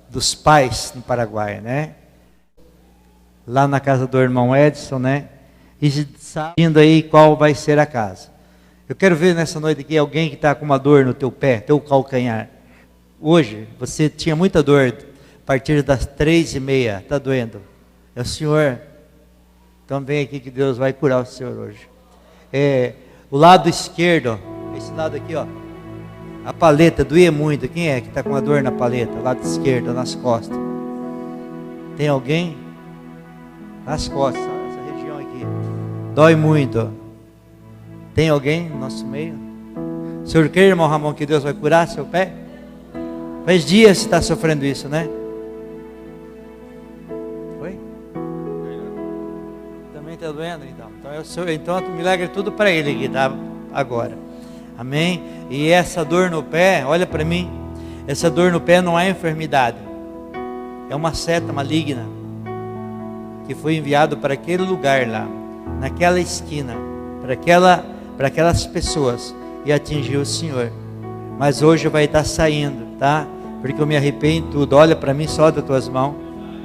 dos Pais no Paraguai, né? Lá na casa do irmão Edson, né? E sabendo aí qual vai ser a casa. Eu quero ver nessa noite aqui alguém que está com uma dor no teu pé, teu calcanhar. Hoje, você tinha muita dor, a partir das 3:30, está doendo. É o Senhor. Então vem aqui que Deus vai curar o Senhor hoje. O lado esquerdo, esse lado aqui, ó. A paleta doía muito. Quem é que está com uma dor na paleta? Lado esquerdo, nas costas. Tem alguém? Nas costas, essa região aqui. Dói muito. Tem alguém no nosso meio? O senhor quer, irmão Ramon, que Deus vai curar seu pé? Faz dias que você está sofrendo isso, né? Foi? Também está doendo, então. Então o milagre é tudo para ele que dá agora. Amém? E essa dor no pé, olha para mim. Essa dor no pé não é enfermidade. É uma seta maligna que foi enviado para aquele lugar lá, naquela esquina, para aquelas pessoas, e atingiu o Senhor. Mas hoje vai estar saindo, tá? Porque eu me arrependo em tudo. Olha para mim, só das tuas mãos.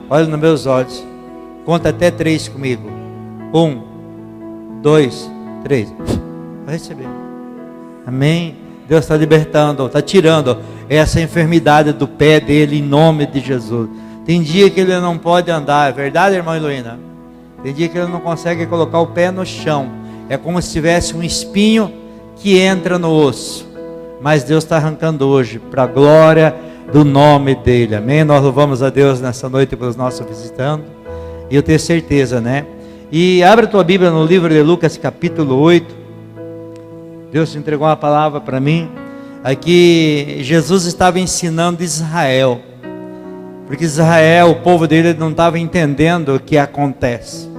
Olha nos meus olhos. Conta até 3 comigo. 1, 2, 3. Vai receber. Amém? Deus está libertando, está tirando essa enfermidade do pé dele em nome de Jesus. Tem dia que ele não pode andar, é verdade, irmã Heloína? Tem dia que ele não consegue colocar o pé no chão. É como se tivesse um espinho que entra no osso. Mas Deus está arrancando hoje, para a glória do nome dele. Amém? Nós louvamos a Deus nessa noite pelos nossos visitantes. E eu tenho certeza, né? E abre a tua Bíblia no livro de Lucas, capítulo 8. Deus entregou uma palavra para mim. Aqui Jesus estava ensinando Israel. Porque Israel, o povo dele, não estava entendendo o que acontece.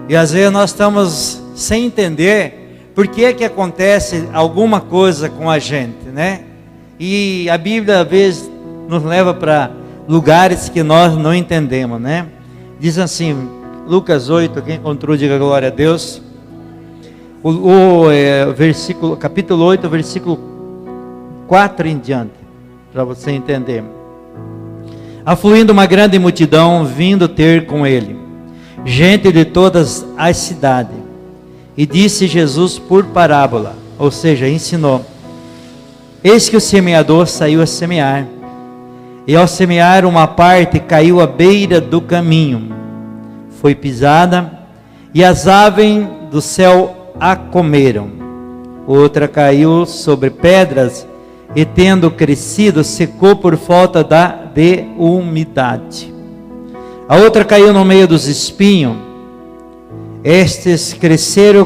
E às vezes nós estamos sem entender por que acontece alguma coisa com a gente, né? E a Bíblia às vezes nos leva para lugares que nós não entendemos, né? Diz assim, Lucas 8, quem encontrou, diga glória a Deus. Versículo, capítulo 8, versículo 4 em diante, para você entender. Afluindo uma grande multidão, vindo ter com ele, gente de todas as cidades, e disse Jesus por parábola, ou seja, ensinou: eis que o semeador saiu a semear, e ao semear uma parte caiu à beira do caminho, foi pisada, e as aves do céu a comeram. Outra caiu sobre pedras, e tendo crescido, secou por falta de umidade. A outra caiu no meio dos espinhos, estes cresceram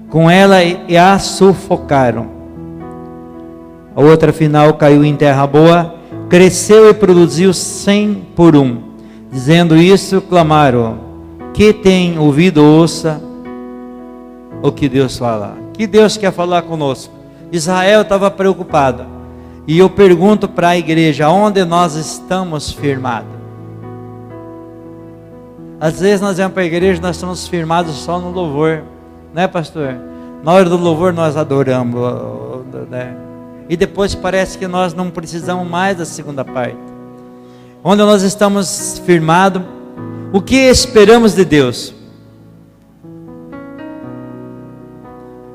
com ela e a sufocaram. A outra final caiu em terra boa, cresceu e produziu 100 por 1. Dizendo isso, clamaram: que tem ouvido, ouça o que Deus fala. Que Deus quer falar conosco. Israel estava preocupado. E eu pergunto para a igreja: onde nós estamos firmados? Às vezes nós vamos para a igreja, nós estamos firmados só no louvor, né, pastor? Na hora do louvor nós adoramos, né? E depois parece que nós não precisamos mais da segunda parte. Onde nós estamos firmados? O que esperamos de Deus?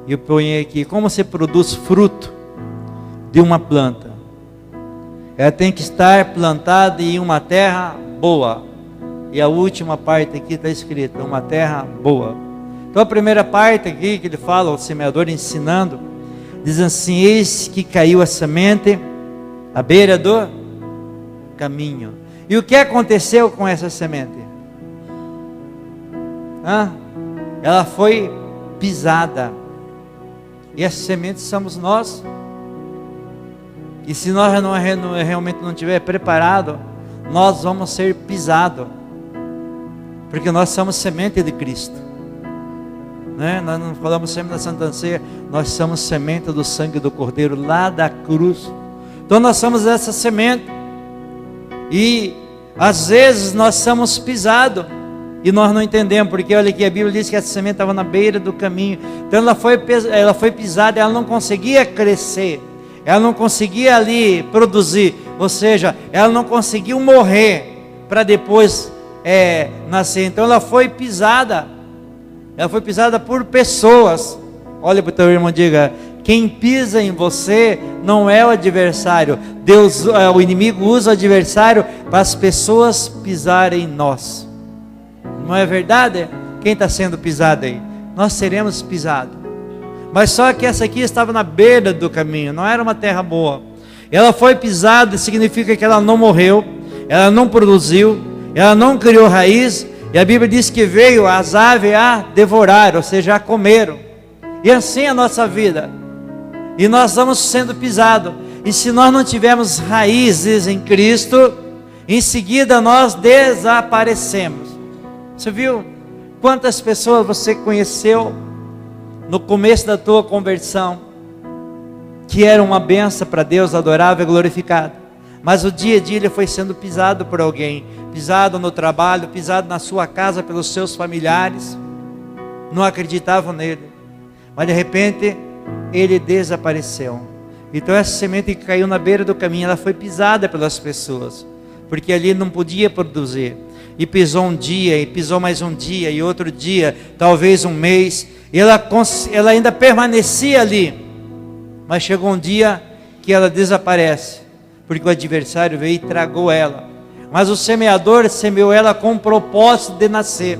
E eu ponho aqui: como se produz fruto de uma planta? Ela tem que estar plantada em uma terra boa. E a última parte aqui está escrita: uma terra boa. Então a primeira parte aqui que ele fala, o semeador ensinando, diz assim: eis que caiu a semente à beira do caminho. E o que aconteceu com essa semente? Ela foi pisada. E essa semente somos nós. E se nós realmente não estiver preparado, nós vamos ser pisados. Porque nós somos semente de Cristo, né? Nós não falamos sempre da Santa Ceia, nós somos semente do sangue do Cordeiro lá da cruz. Então nós somos essa semente. E às vezes nós somos pisados e nós não entendemos, porque olha aqui, a Bíblia diz que essa semente estava na beira do caminho. Então ela foi pisada, ela não conseguia crescer, ela não conseguia ali produzir. ou seja, ela não conseguiu morrer para depois nascer. Então ela foi pisada por pessoas. Olha para o teu irmão e diga: quem pisa em você não é o adversário. O inimigo usa o adversário para as pessoas pisarem em nós. Não é verdade? Quem está sendo pisado aí? Nós seremos pisados. Mas só que essa aqui estava na beira do caminho, não era uma terra boa. Ela foi pisada, significa que ela não morreu, ela não produziu, ela não criou raiz. E a Bíblia diz que veio as aves a devorar, ou seja, a comeram. E assim é a nossa vida. E nós estamos sendo pisados. E se nós não tivermos raízes em Cristo, em seguida nós desaparecemos. Você viu quantas pessoas você conheceu no começo da tua conversão, que era uma benção para Deus, adorável e glorificado, mas o dia a dia ele foi sendo pisado por alguém, pisado no trabalho, pisado na sua casa pelos seus familiares, não acreditavam nele, mas de repente ele desapareceu. Então essa semente que caiu na beira do caminho, ela foi pisada pelas pessoas, porque ali não podia produzir, e pisou um dia, e pisou mais um dia, e outro dia, talvez um mês, e ela ainda permanecia ali, mas chegou um dia que ela desaparece, porque o adversário veio e tragou ela. Mas o semeador semeou ela com o propósito de nascer.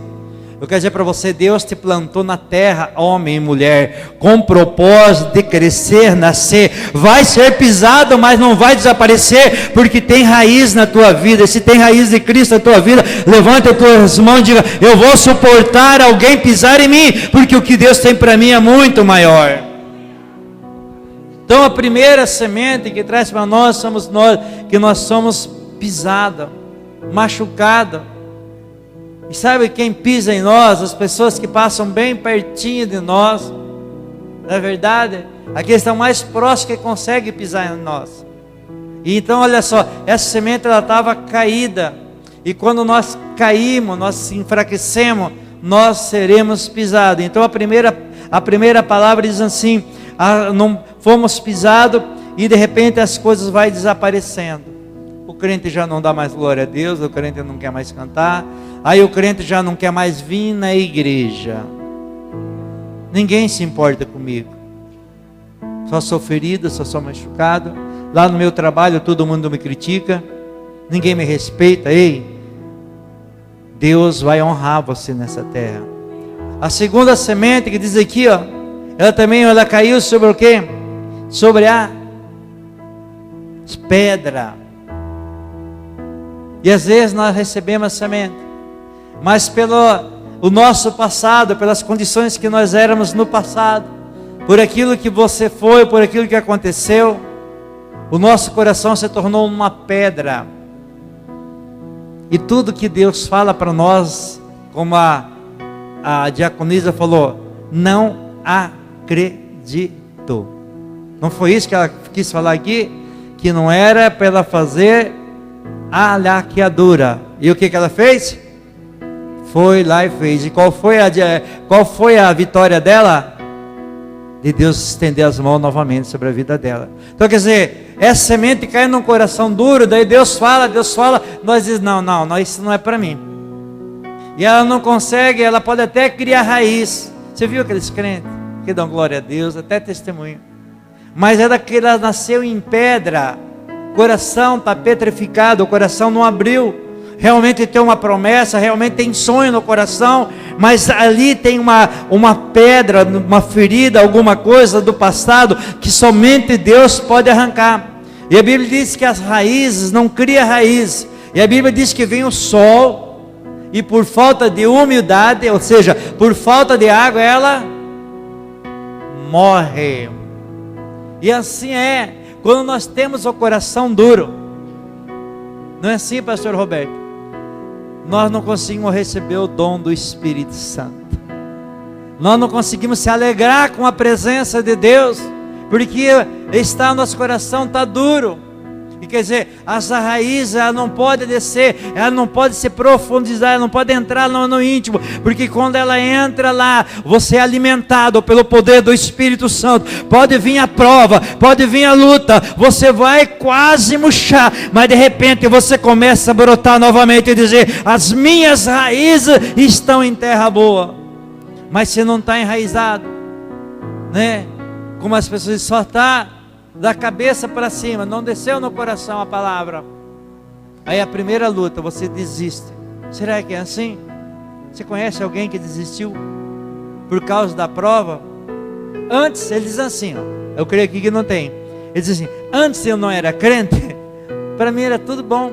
Eu quero dizer para você, Deus te plantou na terra, homem e mulher, com o propósito de crescer, nascer. Vai ser pisado, mas não vai desaparecer, porque tem raiz na tua vida. Se tem raiz de Cristo na tua vida, levanta as tuas mãos e diga: eu vou suportar alguém pisar em mim, porque o que Deus tem para mim é muito maior. Então a primeira semente que traz para nós somos nós, que nós somos pisados, machucados. E sabe quem pisa em nós? As pessoas que passam bem pertinho de nós. Não é verdade? Aqueles estão mais próximos que conseguem pisar em nós. E então olha só, essa semente ela estava caída. E quando nós caímos, nós se enfraquecemos, nós seremos pisados. Então a primeira palavra diz assim: não fomos pisados, e de repente as coisas vão desaparecendo. O crente já não dá mais glória a Deus, o crente não quer mais cantar, aí o crente já não quer mais vir na igreja. Ninguém se importa comigo, só sou ferido, só sou machucado. Lá no meu trabalho todo mundo me critica, ninguém me respeita. Ei, Deus vai honrar você nessa terra. A segunda semente que diz aqui, ó, ela caiu sobre o quê? Sobre a pedra. E às vezes nós recebemos a semente, mas pelo o nosso passado, pelas condições que nós éramos no passado, por aquilo que você foi, por aquilo que aconteceu, o nosso coração se tornou uma pedra. E tudo que Deus fala para nós, como a diaconisa falou, não acredito. Não foi isso que ela quis falar aqui? Que não era para ela fazer a laqueadura. E o que ela fez? Foi lá e fez. E qual foi a vitória dela? De Deus estender as mãos novamente sobre a vida dela. Então quer dizer, essa semente cai num coração duro, daí Deus fala, nós dizemos, não, isso não é para mim. E ela não consegue, ela pode até criar raiz. Você viu aqueles crentes que dão glória a Deus, até testemunho, mas era que ela nasceu em pedra, o coração está petrificado, o coração não abriu. Realmente tem uma promessa, realmente tem sonho no coração, mas ali tem uma pedra, uma ferida, alguma coisa do passado que somente Deus pode arrancar. E a Bíblia diz que as raízes não criam raiz. E a Bíblia diz que vem o sol e por falta de umidade, ou seja, por falta de água, ela morre. E assim é quando nós temos o coração duro. Não é assim, pastor Roberto? Nós não conseguimos receber o dom do Espírito Santo. Nós não conseguimos se alegrar com a presença de Deus, porque nosso coração está duro. E quer dizer, essa raiz, ela não pode descer, ela não pode se profundizar, ela não pode entrar no íntimo, porque quando ela entra lá, você é alimentado pelo poder do Espírito Santo. Pode vir a prova, pode vir a luta, você vai quase murchar, mas de repente você começa a brotar novamente e dizer: as minhas raízes estão em terra boa. Mas você não está enraizado, né? Como as pessoas, só está da cabeça para cima, não desceu no coração a palavra. Aí a primeira luta, você desiste. Será que é assim? Você conhece alguém que desistiu por causa da prova? Antes, ele diz assim, ó, eu creio aqui que não tem. Ele diz assim: antes eu não era crente, para mim era tudo bom,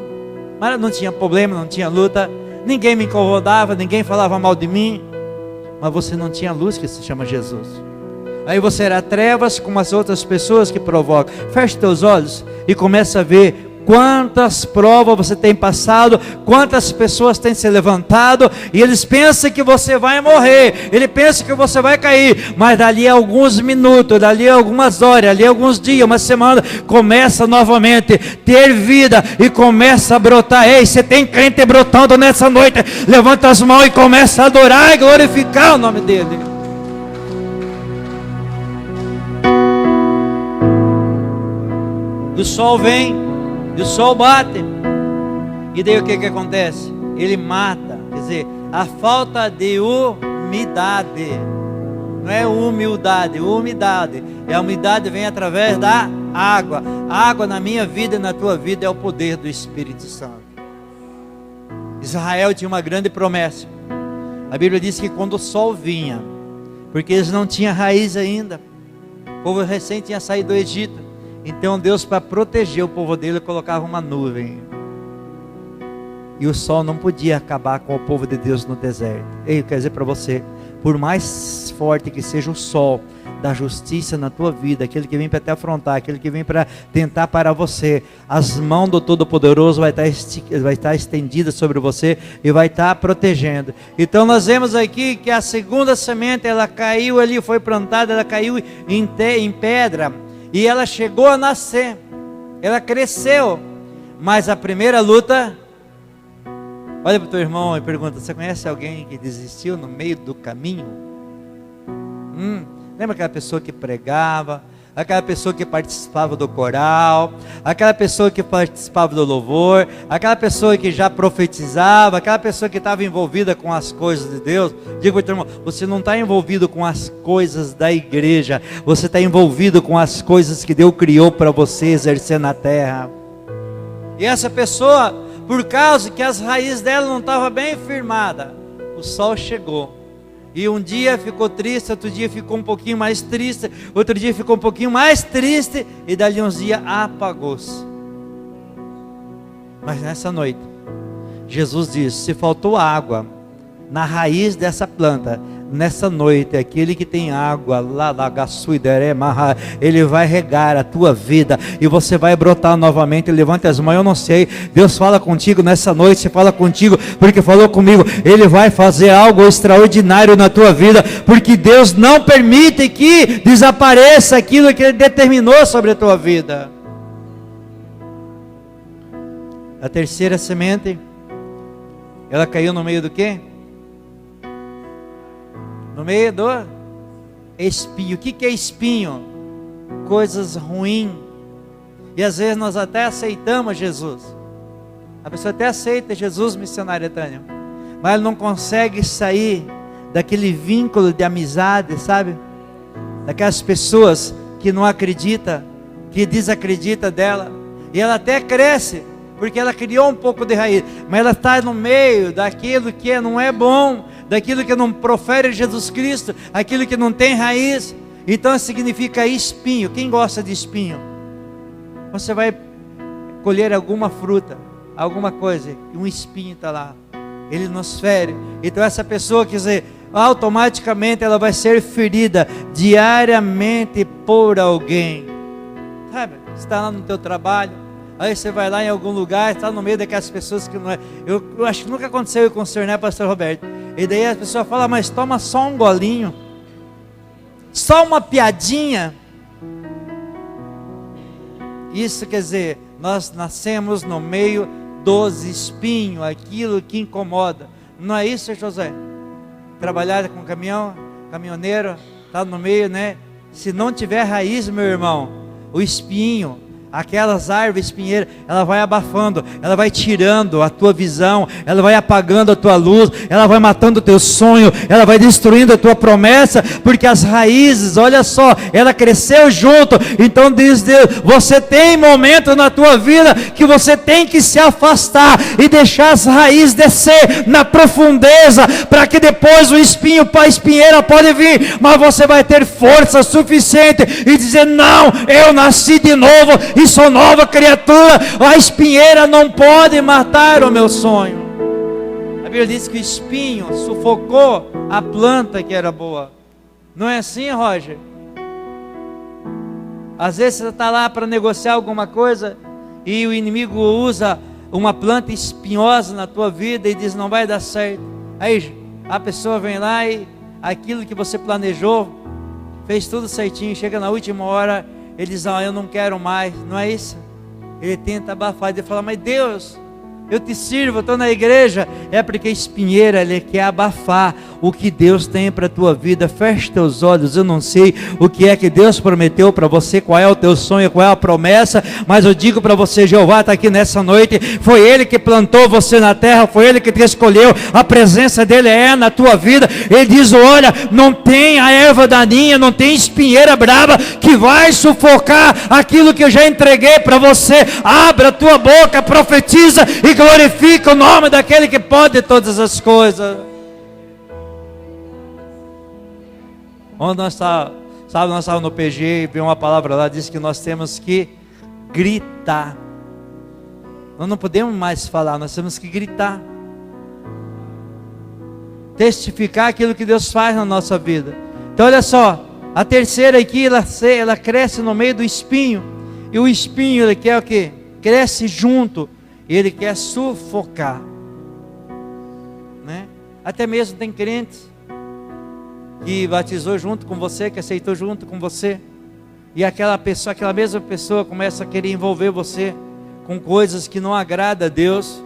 mas não tinha problema, não tinha luta, ninguém me incomodava, ninguém falava mal de mim. Mas você não tinha luz, que se chama Jesus. Aí você era trevas como as outras pessoas que provocam. Feche teus olhos e começa a ver quantas provas você tem passado, quantas pessoas têm se levantado, e eles pensam que você vai morrer, ele pensa que você vai cair, mas dali a alguns minutos, dali a algumas horas, dali a alguns dias, uma semana, começa novamente ter vida e começa a brotar. Ei, você tem crente brotando nessa noite, levanta as mãos e começa a adorar e glorificar o nome dele. O sol vem, e o sol bate, e daí o que acontece? Ele mata, quer dizer, a falta de umidade, não é humildade, umidade, a umidade vem através da água. A água na minha vida e na tua vida é o poder do Espírito Santo. Israel tinha uma grande promessa. A Bíblia diz que quando o sol vinha, porque eles não tinham raiz ainda, o povo recém tinha saído do Egito, então Deus, para proteger o povo dele, colocava uma nuvem, e o sol não podia acabar com o povo de Deus no deserto. Ei, eu quero dizer para você, por mais forte que seja o sol da justiça na tua vida, aquele que vem para te afrontar, aquele que vem para tentar parar você, as mãos do Todo-Poderoso vai estar estendida sobre você e vai estar protegendo. Então nós vemos aqui que a segunda semente, ela caiu ali, foi plantada, ela caiu em pedra, e ela chegou a nascer, ela cresceu, mas a primeira luta, olha para o teu irmão e pergunta: você conhece alguém que desistiu no meio do caminho? Lembra aquela pessoa que pregava, aquela pessoa que participava do coral, aquela pessoa que participava do louvor, aquela pessoa que já profetizava, aquela pessoa que estava envolvida com as coisas de Deus? Diga para o teu irmão: você não está envolvido com as coisas da igreja, você está envolvido com as coisas que Deus criou para você exercer na terra. E essa pessoa, por causa que as raízes dela não estavam bem firmadas, o sol chegou, e um dia ficou triste, outro dia ficou um pouquinho mais triste, outro dia ficou um pouquinho mais triste, e dali uns dias apagou-se. Mas nessa noite, Jesus disse: se faltou água na raiz dessa planta, nessa noite, aquele que tem água lá, ele vai regar a tua vida, e você vai brotar novamente. Levante as mãos. Eu não sei, Deus fala contigo nessa noite, se fala contigo, porque falou comigo. Ele vai fazer algo extraordinário na tua vida, porque Deus não permite que desapareça aquilo que Ele determinou sobre a tua vida. A terceira semente, ela caiu no meio do quê? No meio do espinho. O que é espinho? Coisas ruins. E às vezes nós até aceitamos Jesus. A pessoa até aceita Jesus, missionária Tânia, mas ela não consegue sair daquele vínculo de amizade, sabe? Daquelas pessoas que não acreditam, que desacreditam dela. E ela até cresce, porque ela criou um pouco de raiz, mas ela está no meio daquilo que não é bom, daquilo que não profere Jesus Cristo, aquilo que não tem raiz. Então significa espinho. Quem gosta de espinho? Você vai colher alguma fruta, alguma coisa, e um espinho está lá, ele nos fere. Então essa pessoa, quer dizer, automaticamente ela vai ser ferida diariamente por alguém, sabe? Você está lá no teu trabalho, aí você vai lá em algum lugar, está no meio daquelas pessoas que não é. Eu acho que nunca aconteceu com o senhor, né, pastor Roberto? E daí a pessoa fala: mas toma só um golinho, só uma piadinha. Isso quer dizer, Nós nascemos no meio dos espinhos, aquilo que incomoda. Não é isso, José? Trabalhar com caminhão, caminhoneiro, está no meio, né? Se não tiver raiz, meu irmão, o espinho, aquelas árvores espinheiras, ela vai abafando, ela vai tirando a tua visão, ela vai apagando a tua luz, ela vai matando o teu sonho, ela vai destruindo a tua promessa, porque as raízes, olha só, ela cresceu junto. Então diz Deus, você tem momento na tua vida que você tem que se afastar e deixar as raízes descer na profundeza, para que depois o espinho, a espinheira pode vir, mas você vai ter força suficiente e dizer, não, eu nasci de novo e sou nova criatura. A espinheira não pode matar o meu sonho. A Bíblia diz que o espinho sufocou a planta que era boa. Não é assim, Roger? Às vezes você está lá para negociar alguma coisa e o inimigo usa uma planta espinhosa na tua vida e diz, não vai dar certo. Aí a pessoa vem lá e aquilo que você planejou, fez tudo certinho, chega na última hora, ele diz, eu não quero mais. Não é isso? Ele tenta abafar, ele fala, mas Deus, eu te sirvo, eu estou na igreja. É porque a espinheira, ele quer abafar o que Deus tem para a tua vida. Feche teus olhos, eu não sei o que é que Deus prometeu para você, qual é o teu sonho, qual é a promessa, mas eu digo para você, Jeová está aqui nessa noite, foi Ele que plantou você na terra, foi Ele que te escolheu, a presença dEle é na tua vida. Ele diz, olha, não tem a erva daninha, não tem espinheira brava que vai sufocar aquilo que eu já entreguei para você. Abra a tua boca, profetiza e glorifica o nome daquele que pode todas as coisas. Onde nós estávamos no PG e veio uma palavra lá, diz que nós temos que gritar. Nós não podemos mais falar, nós temos que gritar. Testificar aquilo que Deus faz na nossa vida. Então olha só, a terceira aqui, ela cresce no meio do espinho. E o espinho, ele quer o quê? Cresce junto. E ele quer sufocar. Né? Até mesmo tem crentes que batizou junto com você, que aceitou junto com você, e aquela mesma pessoa começa a querer envolver você com coisas que não agrada a Deus,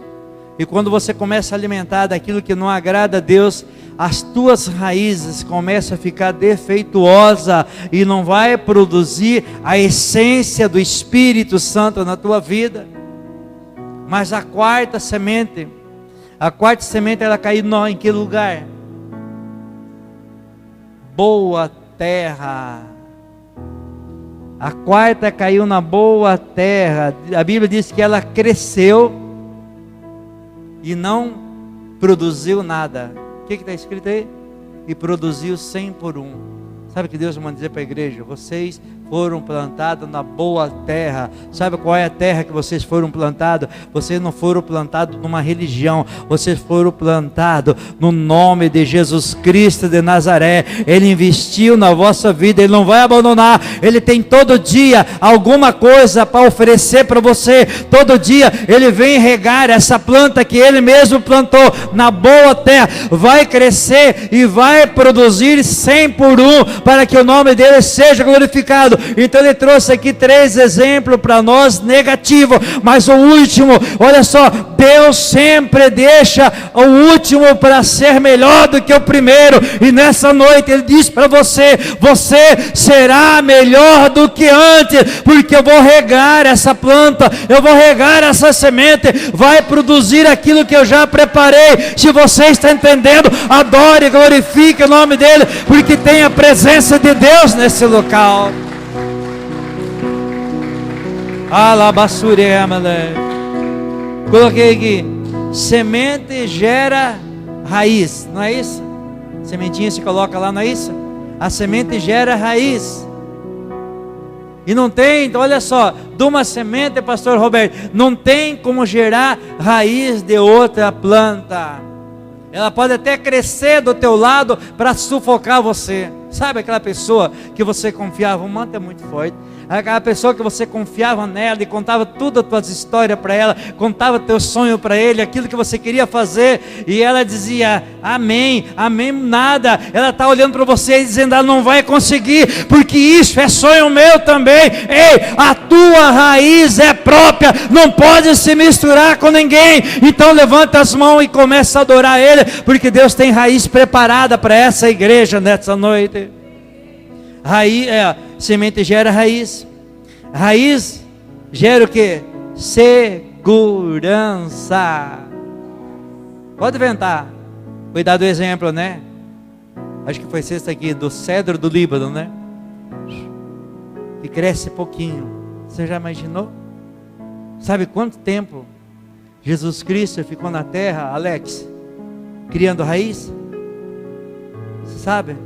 e quando você começa a alimentar daquilo que não agrada a Deus, as tuas raízes começam a ficar defeituosa e não vai produzir a essência do Espírito Santo na tua vida. Mas a quarta semente ela caiu em que lugar? Boa terra. A quarta caiu na boa terra. A Bíblia diz que ela cresceu e não produziu nada. O que está escrito aí? E produziu 100 por 1. Sabe o que Deus manda dizer para a igreja? Vocês foram plantados na boa terra. Sabe qual é a terra que vocês foram plantados? Vocês não foram plantados numa religião, vocês foram plantados no nome de Jesus Cristo de Nazaré. Ele investiu na vossa vida, Ele não vai abandonar. Ele tem todo dia alguma coisa para oferecer para você. Todo dia Ele vem regar essa planta que Ele mesmo plantou na boa terra. Vai crescer e vai produzir 100 por 1, para que o nome dEle seja glorificado. Então ele trouxe aqui 3 exemplos para nós negativos, mas o último, olha só, Deus sempre deixa o último para ser melhor do que o primeiro. E nessa noite ele diz para você, você será melhor do que antes, porque eu vou regar essa planta, eu vou regar essa semente, vai produzir aquilo que eu já preparei. Se você está entendendo, adore e glorifique o nome dEle, porque tem a presença de Deus nesse local. Coloquei aqui, semente gera raiz, não é isso? Sementinha se coloca lá, não é isso? A semente gera raiz. E não tem, então olha só, de uma semente, pastor Roberto, não tem como gerar raiz de outra planta. Ela pode até crescer do teu lado para sufocar você. Sabe aquela pessoa que você confiava, o manto é muito forte, aquela pessoa que você confiava nela e contava tudo as tuas histórias para ela, contava teu sonho para ele, aquilo que você queria fazer, e ela dizia, amém, amém, nada. Ela está olhando para você e dizendo, ela não vai conseguir, porque isso é sonho meu também. Ei, a tua raiz é própria, não pode se misturar com ninguém. Então levanta as mãos e começa a adorar ele, porque Deus tem raiz preparada para essa igreja nessa noite. Raiz, semente gera raiz. Raiz gera o que? Segurança. Pode inventar. Cuidado do exemplo, né? Acho que foi sexta aqui, do cedro do Líbano, né? Que cresce pouquinho. Você já imaginou? Sabe quanto tempo Jesus Cristo ficou na terra, Alex? Criando raiz? Você sabe?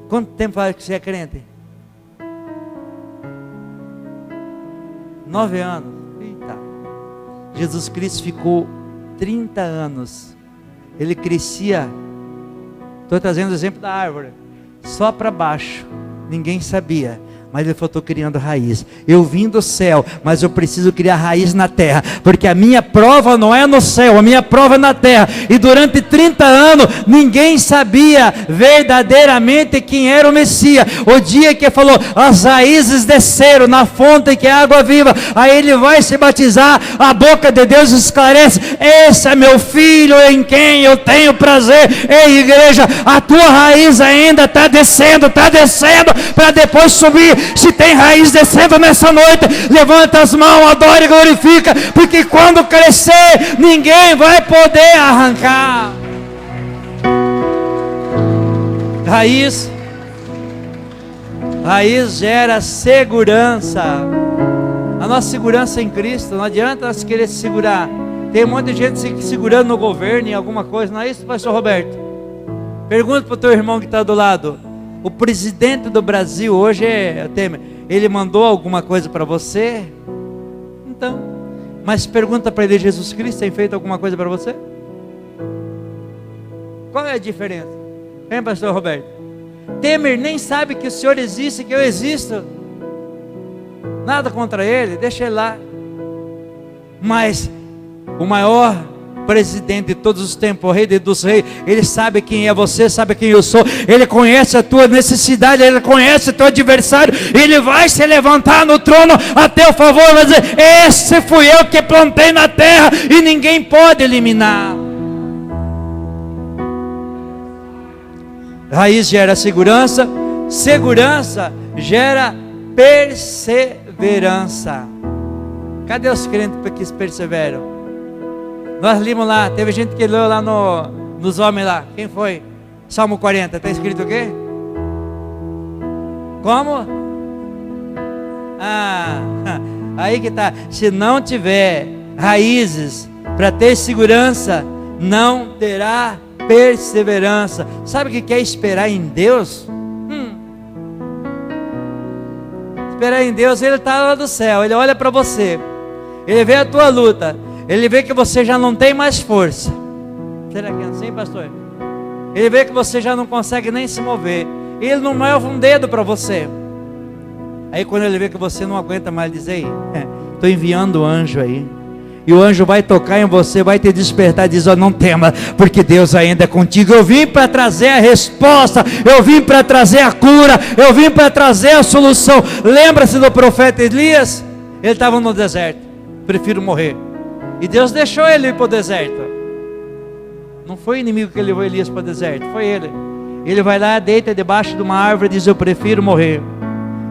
Quanto tempo faz que você é crente? 9 anos. Eita. Jesus Cristo ficou 30 anos. Ele crescia. Estou trazendo o exemplo da árvore. Só para baixo. Ninguém sabia. Mas ele falou, estou criando raiz. Eu vim do céu, mas eu preciso criar raiz na terra, porque a minha prova não é no céu, a minha prova é na terra. E durante 30 anos, ninguém sabia verdadeiramente quem era o Messias. O dia que ele falou, as raízes desceram na fonte que é água viva, aí ele vai se batizar, a boca de Deus esclarece, esse é meu filho em quem eu tenho prazer. Ei, igreja, a tua raiz ainda está descendo, para depois subir. Se tem raiz descendo nessa noite, levanta as mãos, adora e glorifica, porque quando crescer, ninguém vai poder arrancar. Raiz gera segurança. A nossa segurança em Cristo, não adianta nós querer se segurar. Tem um monte de gente se segurando no governo, em alguma coisa, não é isso, pastor Roberto? Pergunta para o teu irmão que está do lado. O presidente do Brasil hoje é Temer. Ele mandou alguma coisa para você? Então, mas pergunta para ele, Jesus Cristo tem feito alguma coisa para você? Qual é a diferença? Hein, pastor Roberto? Temer nem sabe que o Senhor existe, que eu existo. Nada contra ele, deixa ele lá. Mas o maior presidente de todos os tempos, o rei dos reis, ele sabe quem é você, sabe quem eu sou, ele conhece a tua necessidade, ele conhece o teu adversário, ele vai se levantar no trono a teu favor, vai dizer, esse fui eu que plantei na terra, e ninguém pode eliminar. Raiz gera segurança, segurança gera perseverança. Cadê os crentes que perseveram? Nós limos lá, teve gente que leu lá nos homens lá. Quem foi? Salmo 40, está escrito o quê? Como? Aí que está. Se não tiver raízes para ter segurança, não terá perseverança. Sabe o que é esperar em Deus? Esperar em Deus, Ele está lá do céu, Ele olha para você, Ele vê a tua luta, Ele vê que você já não tem mais força. Será que é assim, pastor? Ele vê que você já não consegue nem se mover. Ele não move um dedo para você. Aí quando ele vê que você não aguenta mais, ele diz, ei, estou enviando o anjo aí. E o anjo vai tocar em você, vai te despertar e diz, não tema, porque Deus ainda é contigo. Eu vim para trazer a resposta, eu vim para trazer a cura, eu vim para trazer a solução. Lembra-se do profeta Elias? Ele estava no deserto, prefiro morrer. E Deus deixou ele ir para o deserto. Não foi o inimigo que levou Elias para o deserto, foi ele. Ele vai lá, deita debaixo de uma árvore e diz, eu prefiro morrer.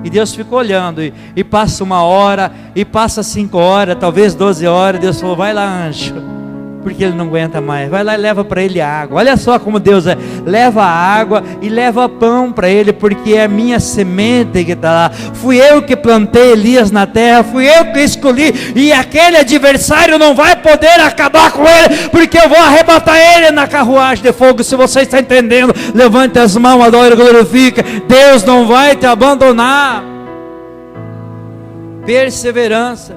E Deus ficou olhando, e passa 1 hora, e passa 5 horas, talvez 12 horas, Deus falou, vai lá, anjo, porque ele não aguenta mais, vai lá e leva para ele água. Olha só como Deus é, leva água e leva pão para ele, porque é a minha semente que está lá. Fui eu que plantei Elias na terra, fui eu que escolhi, e aquele adversário não vai poder acabar com ele, porque eu vou arrebatar ele na carruagem de fogo. Se você está entendendo, levante as mãos, adore e glorifica. Deus não vai te abandonar. Perseverança.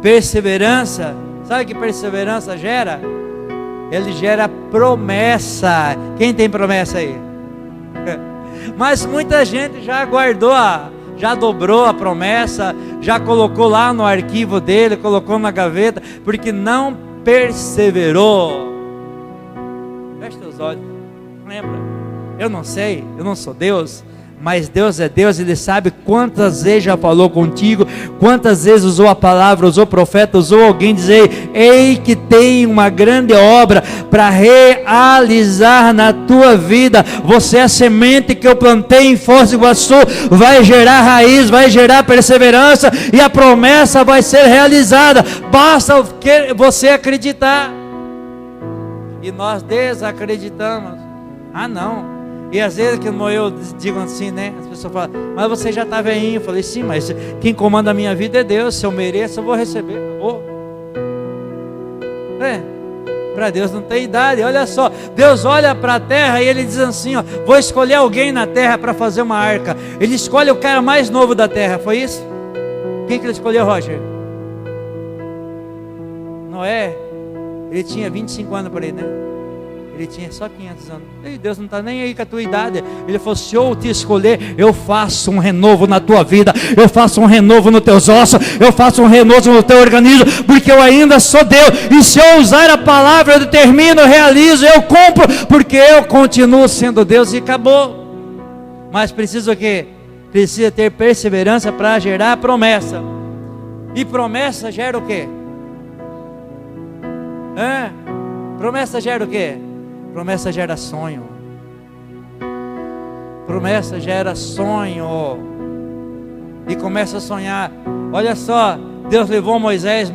Perseverança. Sabe o que perseverança gera? Ele gera promessa. Quem tem promessa aí? Mas muita gente já guardou a já dobrou a promessa, já colocou lá no arquivo dele, colocou na gaveta, porque não perseverou. Feche teus olhos. Lembra? Eu não sei, eu não sou Deus, mas Deus é Deus, Ele sabe quantas vezes já falou contigo, quantas vezes usou a palavra, usou o profeta, usou alguém dizer: ei, que tem uma grande obra para realizar na tua vida. Você é a semente que eu plantei em Foz do Iguaçu, vai gerar raiz, vai gerar perseverança, e a promessa vai ser realizada. Basta você acreditar. E nós desacreditamos. Ah, não. E às vezes que eu digo assim, né? As pessoas falam: mas você já está velhinho. Eu falei: sim, mas quem comanda a minha vida é Deus. Se eu mereço, eu vou receber. Para Deus não tem idade. Olha só, Deus olha para a terra e Ele diz assim: ó, vou escolher alguém na terra para fazer uma arca. Ele escolhe o cara mais novo da terra. Foi isso? Quem que Ele escolheu, Roger? Noé. Ele tinha 25 anos por aí, né? Ele tinha só 500 anos. E Deus não está nem aí com a tua idade. Ele falou: se eu te escolher, eu faço um renovo na tua vida, eu faço um renovo nos teus ossos, eu faço um renovo no teu organismo, porque eu ainda sou Deus. E se eu usar a palavra, eu determino, eu realizo, eu cumpro, porque eu continuo sendo Deus. E acabou. Mas precisa o quê? Precisa ter perseverança para gerar promessa. E promessa gera o quê? Promessa gera o quê? Promessa gera sonho. Promessa gera sonho. E começa a sonhar. Olha só, Deus levou Moisés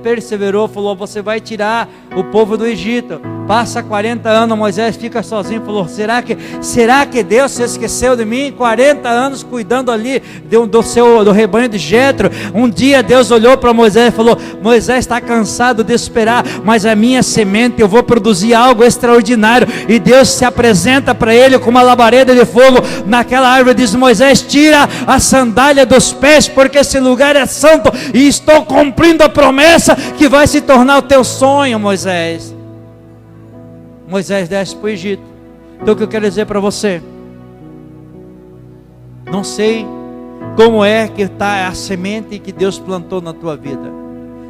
perseverou, falou: você vai tirar o povo do Egito. Passa 40 anos, Moisés fica sozinho, falou: será que Deus se esqueceu de mim? 40 anos cuidando ali do rebanho de Jetro. Um dia Deus olhou para Moisés e falou: Moisés está cansado de esperar, mas a minha semente, eu vou produzir algo extraordinário. E Deus se apresenta para ele com uma labareda de fogo naquela árvore, diz: Moisés, tira a sandália dos pés, porque esse lugar é santo, e estou cumprindo a promessa que vai se tornar o teu sonho, Moisés. Moisés desce para o Egito. Então o que eu quero dizer para você: não sei como é que está a semente que Deus plantou na tua vida.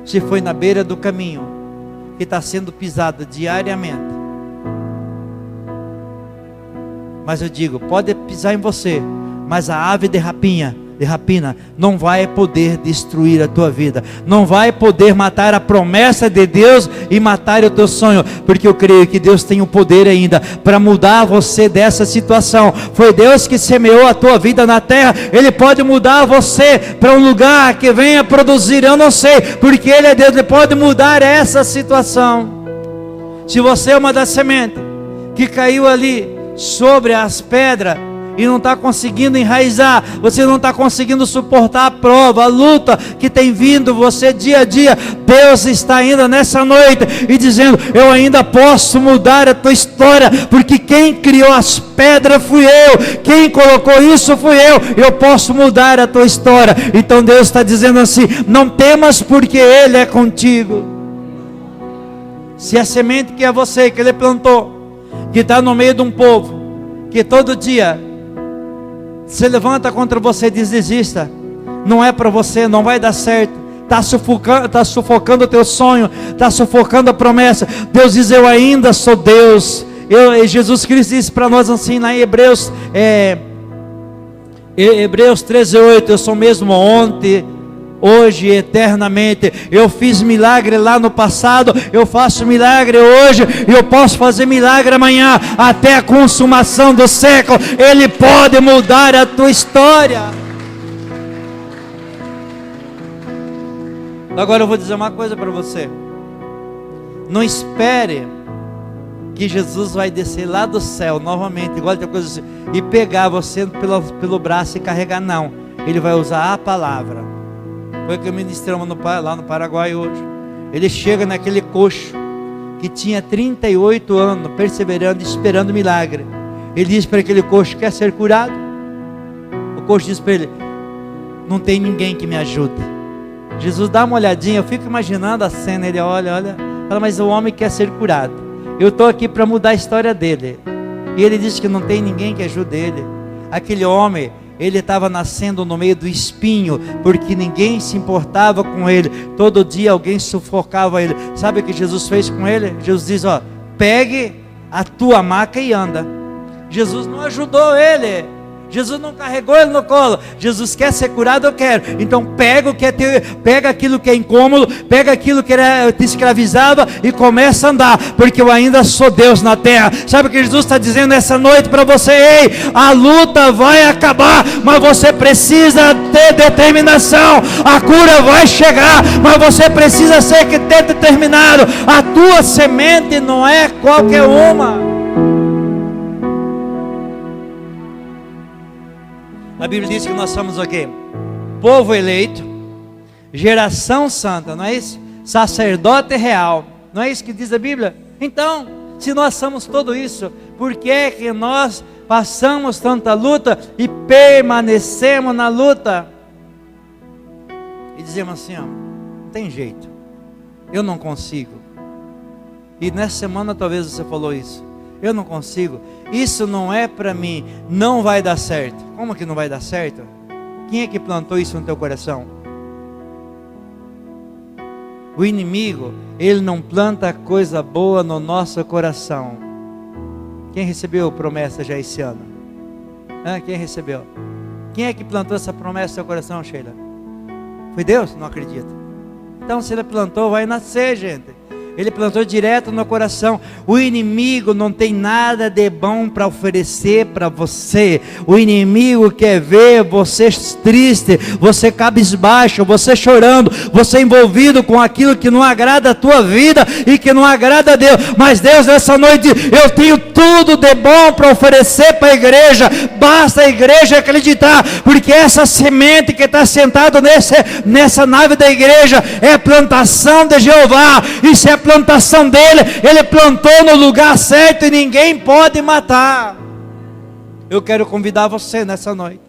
Se foi na beira do caminho, que está sendo pisada diariamente. Mas eu digo, pode pisar em você, mas a ave de rapina não vai poder destruir a tua vida, não vai poder matar a promessa de Deus e matar o teu sonho, porque eu creio que Deus tem o poder ainda para mudar você dessa situação. Foi Deus que semeou a tua vida na terra, Ele pode mudar você para um lugar que venha produzir, eu não sei, porque Ele é Deus, Ele pode mudar essa situação. Se você é uma das sementes que caiu ali sobre as pedras e não está conseguindo enraizar, você não está conseguindo suportar a prova, a luta que tem vindo você dia a dia, Deus está ainda nessa noite e dizendo: eu ainda posso mudar a tua história, porque quem criou as pedras fui eu, quem colocou isso fui eu posso mudar a tua história. Então Deus está dizendo assim: não temas, porque Ele é contigo. Se a semente que é você, que Ele plantou, que está no meio de um povo, que todo dia se levanta contra você e diz: desista, não é para você, não vai dar certo, está sufocando o teu sonho, está sufocando a promessa. Deus diz: eu ainda sou Deus. Jesus Cristo disse para nós assim lá em Hebreus 13:8: eu sou mesmo ontem, hoje e eternamente. Eu fiz milagre lá no passado, eu faço milagre hoje, e eu posso fazer milagre amanhã, até a consumação do século. Ele pode mudar a tua história. Agora eu vou dizer uma coisa para você: não espere que Jesus vai descer lá do céu novamente, igual tem coisa assim, e pegar você pelo braço e carregar. Não, Ele vai usar a palavra. Foi o que ministramos lá no Paraguai hoje. Ele chega naquele coxo que tinha 38 anos, perseverando, esperando milagre. Ele diz para aquele coxo: quer ser curado? O coxo diz para ele: não tem ninguém que me ajude. Jesus dá uma olhadinha, eu fico imaginando a cena. Ele olha, fala: mas o homem quer ser curado, eu estou aqui para mudar a história dele. E ele diz que não tem ninguém que ajude ele. Aquele homem, Ele estava nascendo no meio do espinho, porque ninguém se importava com ele. Todo dia alguém sufocava ele. Sabe o que Jesus fez com ele? Jesus diz, ó, pegue a tua maca e anda. Jesus não ajudou ele. Jesus não carregou ele no colo. Jesus quer ser curado, eu quero. Então pega o que é teu, pega aquilo que é incômodo, pega aquilo que te escravizava e começa a andar, porque eu ainda sou Deus na terra. Sabe o que Jesus está dizendo essa noite para você? Ei, a luta vai acabar, mas você precisa ter determinação. A cura vai chegar, mas você precisa ter determinado. A tua semente não é qualquer uma. A Bíblia diz que nós somos o quê? Povo eleito, geração santa, não é isso? Sacerdote real, não é isso que diz a Bíblia? Então, se nós somos tudo isso, por que é que nós passamos tanta luta e permanecemos na luta? E dizemos assim, ó, não tem jeito, eu não consigo. E nessa semana talvez você falou isso. Eu não consigo, isso não é para mim, não vai dar certo. Como que não vai dar certo? Quem é que plantou isso no teu coração? O inimigo, ele não planta coisa boa no nosso coração. Quem recebeu promessa já esse ano? Quem recebeu? Quem é que plantou essa promessa no teu coração, Sheila? Foi Deus? Não acredito. Então se ele plantou, vai nascer, gente. Ele plantou direto no coração. O inimigo não tem nada de bom para oferecer para você. O inimigo quer ver você triste, você cabisbaixo, você chorando, você envolvido com aquilo que não agrada a tua vida e que não agrada a Deus. Mas Deus, nessa noite, eu tenho tudo de bom para oferecer para a igreja. Basta a igreja acreditar, porque essa semente que está sentada nessa nave da igreja é a plantação de Jeová. Isso é a plantação dele. Ele plantou no lugar certo e ninguém pode matar. Eu quero convidar você nessa noite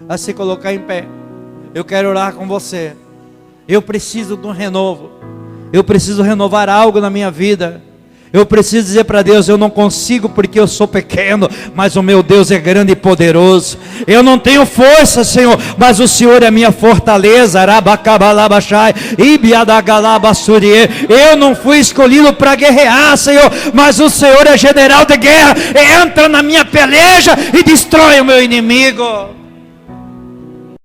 a se colocar em pé. Eu quero orar com você. Eu preciso de um renovo. Eu preciso renovar algo na minha vida. Eu preciso dizer para Deus, eu não consigo porque eu sou pequeno, mas o meu Deus é grande e poderoso. Eu não tenho força, Senhor, mas o Senhor é minha fortaleza. Eu não fui escolhido para guerrear, Senhor, mas o Senhor é general de guerra. Entra na minha peleja e destrói o meu inimigo.